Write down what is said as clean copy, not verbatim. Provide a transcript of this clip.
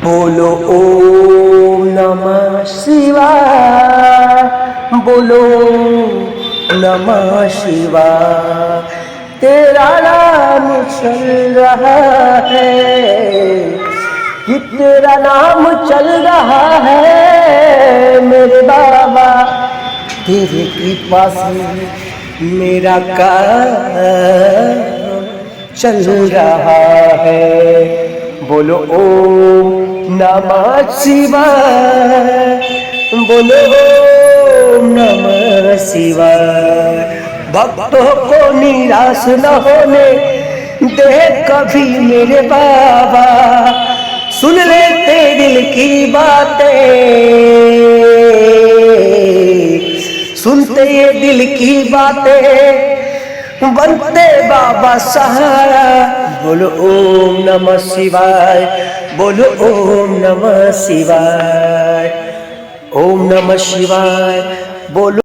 बोलो ओम नमः शिवाय, बोलो नमः शिवाय। तेरा नाम चल रहा है कि तेरा नाम चल रहा है मेरे बाबा, तेरी कृपा से मेरा काम चल रहा है। बोलो ओम नमः शिवाय, बोलो ओम नमः शिवाय। भक्तों को निराश न होने दे कभी मेरे बाबा, सुन लेते दिल की बातें, सुनते ये दिल की बातें बनते बाबा सहारा। बोलो ओम नमः शिवाय, बोलो ओम नमः शिवाय, ओम नमः शिवाय, बोलो।